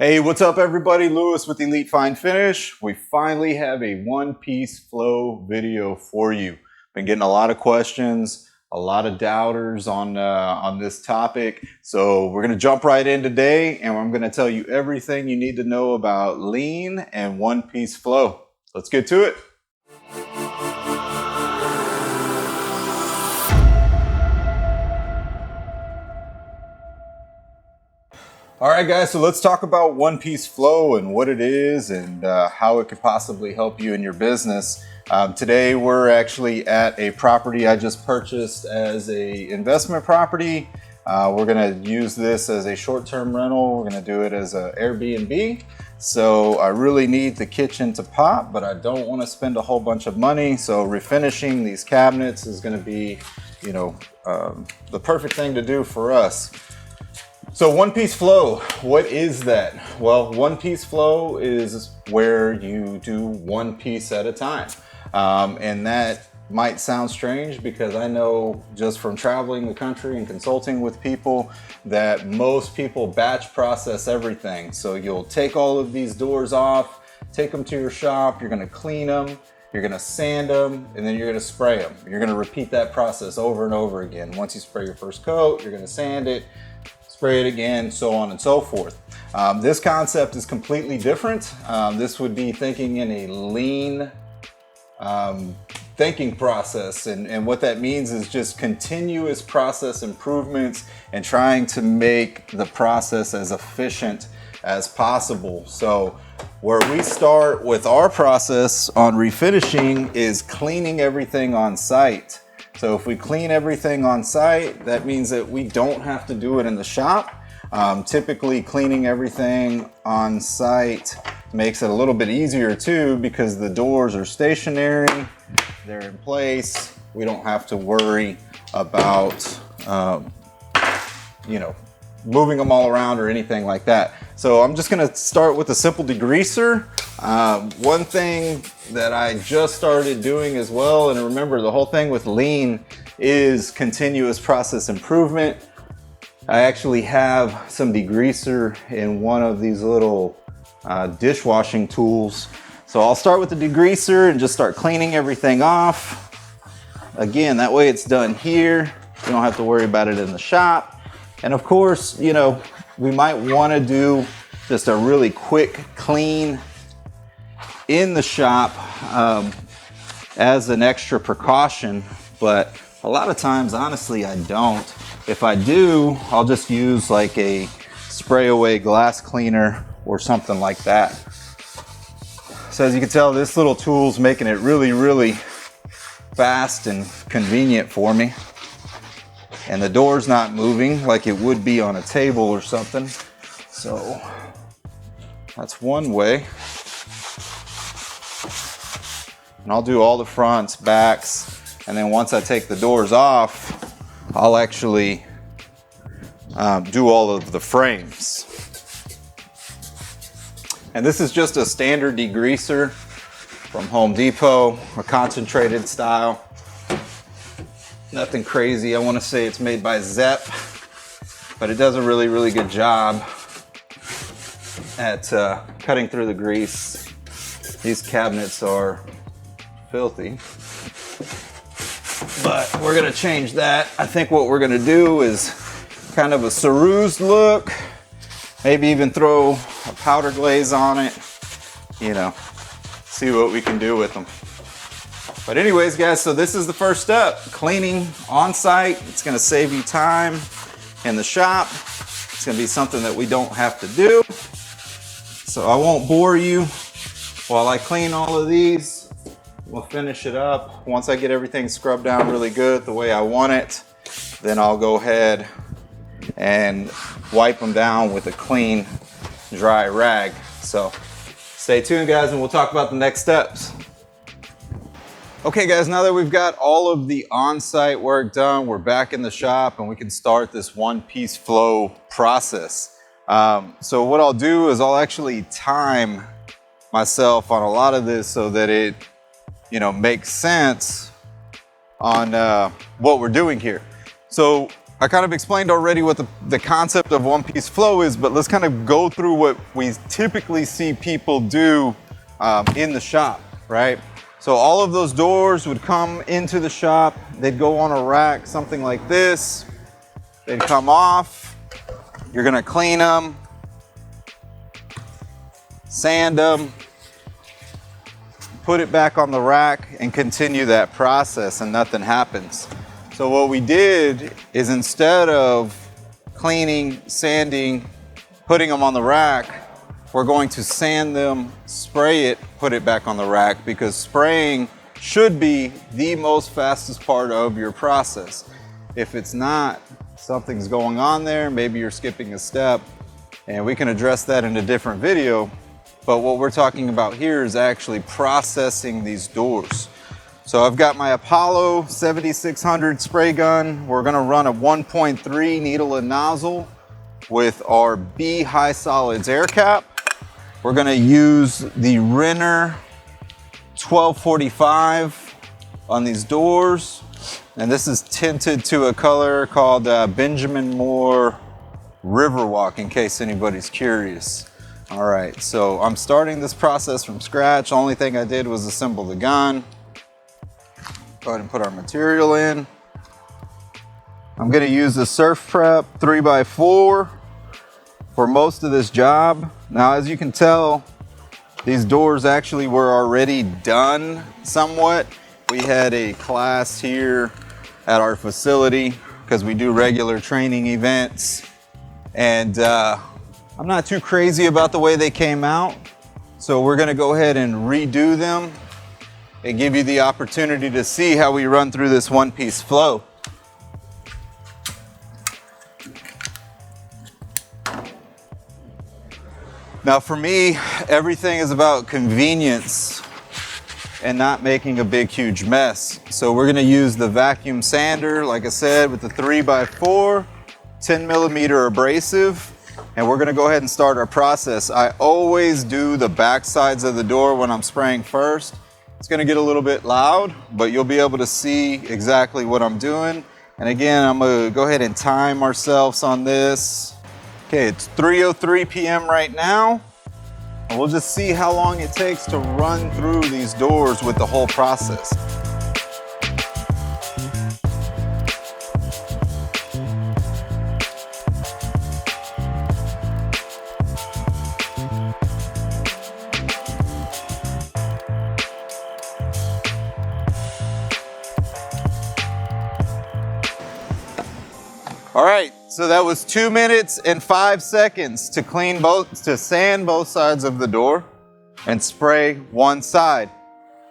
Hey, what's up everybody? Lewis with Elite Fine Finish. We finally have a one-piece flow video for you. Been getting a lot of questions, a lot of doubters on this topic. So we're gonna jump right in today and I'm gonna tell you everything you need to know about lean and one-piece flow. Let's get to it. All right, guys, so let's talk about one-piece flow and what it is and how it could possibly help you in your business. Today, we're actually at a property I just purchased as a investment property. We're gonna use this as a short-term rental. We're gonna do it as an Airbnb. So I really need the kitchen to pop, but I don't wanna spend a whole bunch of money. So refinishing these cabinets is gonna be, the perfect thing to do for us. So one-piece flow, what is that? Well, one-piece flow is where you do one piece at a time. And that might sound strange because I know just from traveling the country and consulting with people that most people batch process everything. So you'll take all of these doors off, take them to your shop, you're gonna clean them, you're gonna sand them, and then you're gonna spray them. You're gonna repeat that process over and over again. Once you spray your first coat, you're gonna sand it, spray it again, so on and so forth. This concept is completely different. This would be thinking in a lean thinking process. And what that means is just continuous process improvements and trying to make the process as efficient as possible. So where we start with our process on refinishing is cleaning everything on site. So if we clean everything on site, that means that we don't have to do it in the shop. Typically cleaning everything on site makes it a little bit easier too because the doors are stationary, they're in place. We don't have to worry about, moving them all around or anything like that. So I'm just gonna start with a simple degreaser. One thing that I just started doing as well, and remember the whole thing with lean is continuous process improvement. I actually have some degreaser in one of these little dishwashing tools. So I'll start with the degreaser and just start cleaning everything off. Again, that way it's done here. You don't have to worry about it in the shop. And of course, we might want to do just a really quick clean in the shop as an extra precaution, but a lot of times, honestly, I don't. If I do, I'll just use like a spray away glass cleaner or something like that. So as you can tell, this little tool's making it really, really fast and convenient for me. And the door's not moving like it would be on a table or something. So that's one way. And I'll do all the fronts, backs, and then once I take the doors off, I'll actually do all of the frames. And this is just a standard degreaser from Home Depot, a concentrated style. Nothing crazy. I want to say it's made by Zepp, but it does a really, really good job at cutting through the grease. These cabinets are filthy, but we're gonna change that. I think what we're gonna do is kind of a cerused look, maybe even throw a powder glaze on it, see what we can do with them. But anyways, guys, so this is the first step, cleaning on site. It's gonna save you time in the shop. It's gonna be something that we don't have to do. So I won't bore you while I clean all of these. We'll finish it up. Once I get everything scrubbed down really good the way I want it, then I'll go ahead and wipe them down with a clean, dry rag. So stay tuned, guys, and we'll talk about the next steps. Okay, guys, now that we've got all of the on-site work done, we're back in the shop and we can start this one-piece flow process. So what I'll do is I'll actually time myself on a lot of this so that it makes sense on what we're doing here. So I kind of explained already what the concept of one-piece flow is, but let's kind of go through what we typically see people do in the shop, right? So all of those doors would come into the shop, they'd go on a rack, something like this, they'd come off, you're gonna clean them, sand them, put it back on the rack and continue that process and nothing happens. So what we did is instead of cleaning, sanding, putting them on the rack, we're going to sand them, spray it, put it back on the rack, because spraying should be the most fastest part of your process. If it's not, something's going on there, maybe you're skipping a step, and we can address that in a different video. But what we're talking about here is actually processing these doors. So I've got my Apollo 7600 spray gun. We're gonna run a 1.3 needle and nozzle with our B high solids air cap. We're gonna use the Renner 1245 on these doors. And this is tinted to a color called Benjamin Moore Riverwalk, in case anybody's curious. All right, so I'm starting this process from scratch. Only thing I did was assemble the gun. Go ahead and put our material in. I'm gonna use the Surf Prep 3x4 for most of this job. Now, as you can tell, these doors actually were already done somewhat. We had a class here at our facility because we do regular training events. And I'm not too crazy about the way they came out. So we're gonna go ahead and redo them and give you the opportunity to see how we run through this one-piece flow. Now for me, everything is about convenience and not making a big, huge mess. So we're gonna use the vacuum sander, like I said, with the 3x4, 10 millimeter abrasive, and we're gonna go ahead and start our process. I always do the back sides of the door when I'm spraying first. It's gonna get a little bit loud, but you'll be able to see exactly what I'm doing. And again, I'm gonna go ahead and time ourselves on this. Okay, it's 3:03 p.m. right now. And we'll just see how long it takes to run through these doors with the whole process. All right, so that was 2 minutes and 5 seconds to sand both sides of the door and spray one side.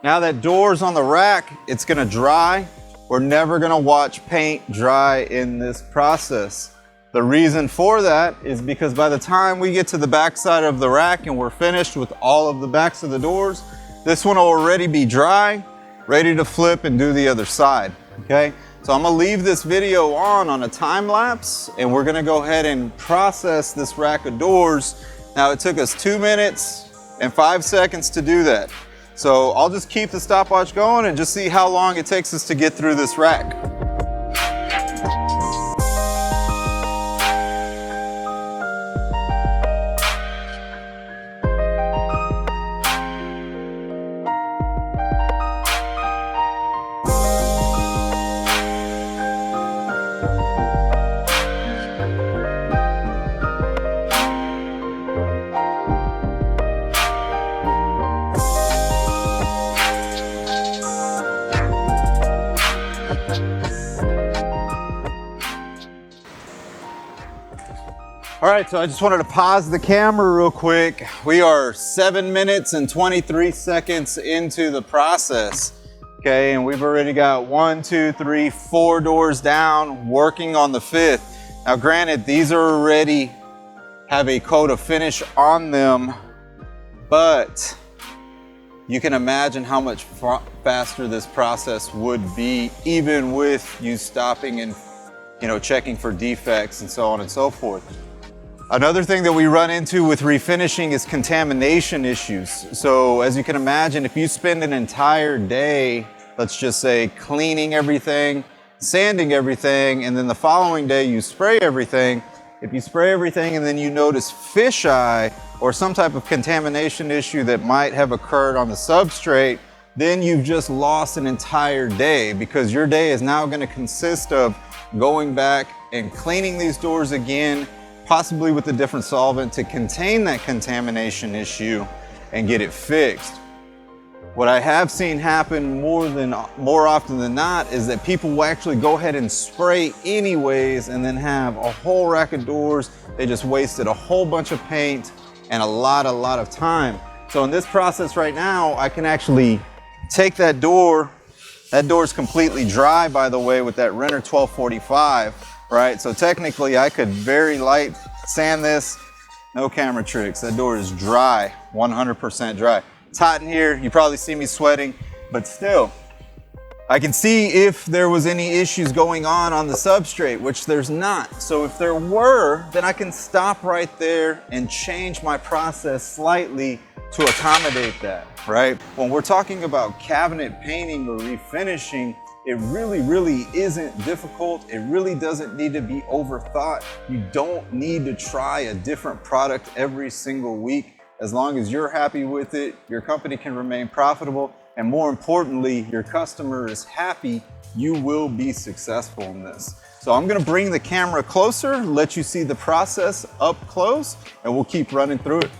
Now that door's on the rack, it's gonna dry. We're never gonna watch paint dry in this process. The reason for that is because by the time we get to the back side of the rack and we're finished with all of the backs of the doors, this one will already be dry, ready to flip and do the other side, okay? So I'm gonna leave this video on a time lapse, and we're gonna go ahead and process this rack of doors. Now it took us 2 minutes and 5 seconds to do that. So I'll just keep the stopwatch going and just see how long it takes us to get through this rack. All right, so I just wanted to pause the camera real quick. We are 7 minutes and 23 seconds into the process, okay? And we've already got 1, 2, 3, 4 doors down, working on the 5th. Now granted, these are already have a coat of finish on them, but you can imagine how much faster this process would be, even with you stopping and checking for defects and so on and so forth. Another thing that we run into with refinishing is contamination issues. So as you can imagine, if you spend an entire day, let's just say cleaning everything, sanding everything, and then the following day you spray everything. If you spray everything and then you notice fisheye or some type of contamination issue that might have occurred on the substrate, then you've just lost an entire day, because your day is now going to consist of going back and cleaning these doors again, possibly with a different solvent to contain that contamination issue and get it fixed. What I have seen happen more often than not is that people will actually go ahead and spray anyways and then have a whole rack of doors. They just wasted a whole bunch of paint and a lot of time. So in this process right now, I can actually take that door. That door is completely dry, by the way, with that Renner 1245, right? So technically I could very light sand this, no camera tricks. That door is dry, 100% dry. It's hot in here, you probably see me sweating, but still, I can see if there was any issues going on the substrate, which there's not. So if there were, then I can stop right there and change my process slightly to accommodate that, right? When we're talking about cabinet painting or refinishing, it really isn't difficult. It really doesn't need to be overthought. You don't need to try a different product every single week. As long as you're happy with it, your company can remain profitable, and more importantly, your customer is happy, you will be successful in this. So I'm gonna bring the camera closer, let you see the process up close, and we'll keep running through it.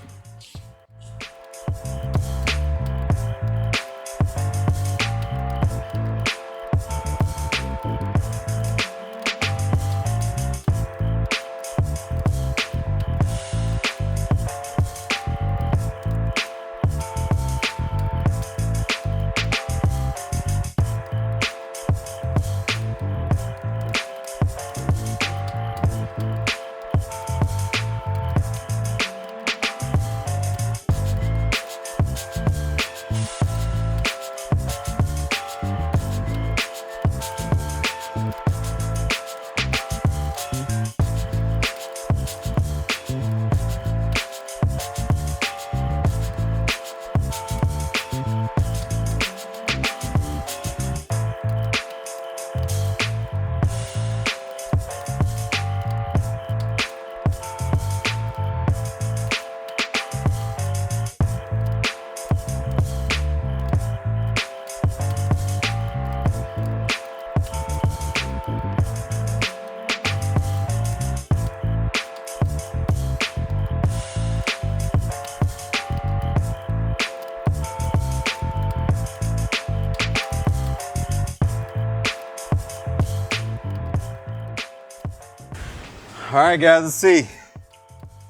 All right, guys, let's see.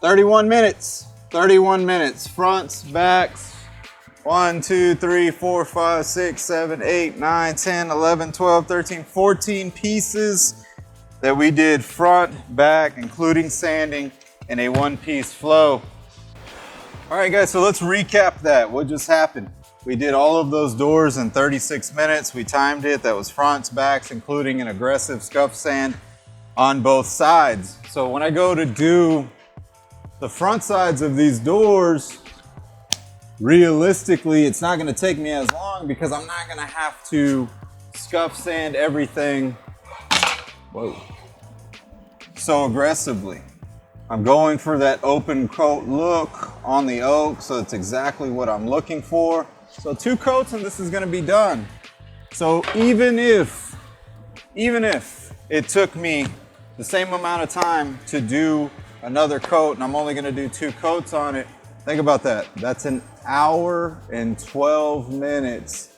31 minutes, fronts, backs, 1, 2, 3, 4, 5, 6, 7, 8, 9, 10, 11, 12, 13, 14 pieces that we did front, back, including sanding in a one-piece flow. All right, guys, so let's recap that. What just happened? We did all of those doors in 36 minutes. We timed it. That was fronts, backs, including an aggressive scuff sand on both sides. So when I go to do the front sides of these doors, realistically, it's not gonna take me as long because I'm not gonna have to scuff sand everything, so aggressively. I'm going for that open coat look on the oak, so it's exactly what I'm looking for. So 2 coats and this is gonna be done. So even if it took me the same amount of time to do another coat and I'm only gonna do 2 coats on it, think about that. That's an hour and 12 minutes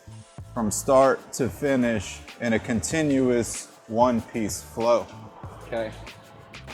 from start to finish in a continuous one-piece flow, okay?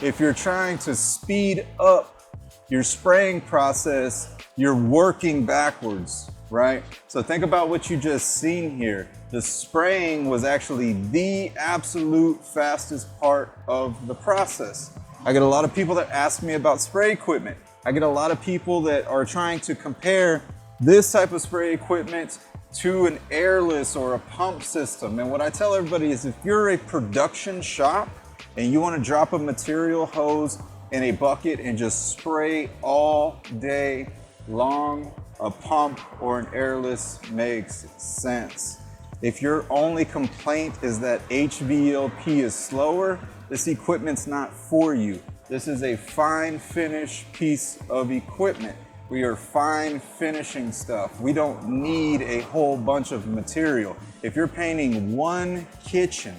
If you're trying to speed up your spraying process, you're working backwards, right? So think about what you just seen here. The spraying was actually the absolute fastest part of the process. I get a lot of people that ask me about spray equipment. I get a lot of people that are trying to compare this type of spray equipment to an airless or a pump system. And what I tell everybody is if you're a production shop and you want to drop a material hose in a bucket and just spray all day long, a pump or an airless makes sense. If your only complaint is that HVLP is slower, this equipment's not for you. This is a fine finish piece of equipment. We are fine finishing stuff. We don't need a whole bunch of material. If you're painting one kitchen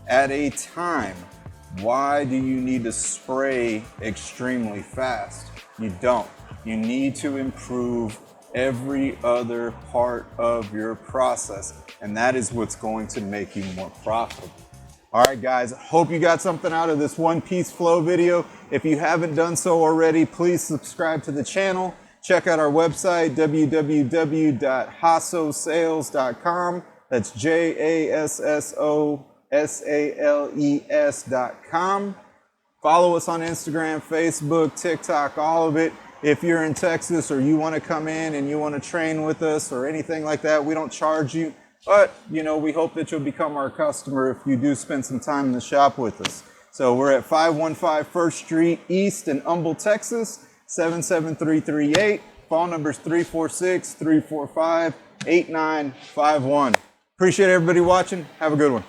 at a time, why do you need to spray extremely fast? You don't. You need to improve every other part of your process, and that is what's going to make you more profitable. All right, guys, hope you got something out of this one-piece flow video. If you haven't done so already, please subscribe to the channel. Check out our website, www.hassosales.com. That's JASSOSALES.com. Follow us on Instagram, Facebook, TikTok, all of it. If you're in Texas or you want to come in and you want to train with us or anything like that, we don't charge you. But, you know, we hope that you'll become our customer if you do spend some time in the shop with us. So we're at 515 First Street East in Humble, Texas, 77338. Phone number is 346-345-8951. Appreciate everybody watching. Have a good one.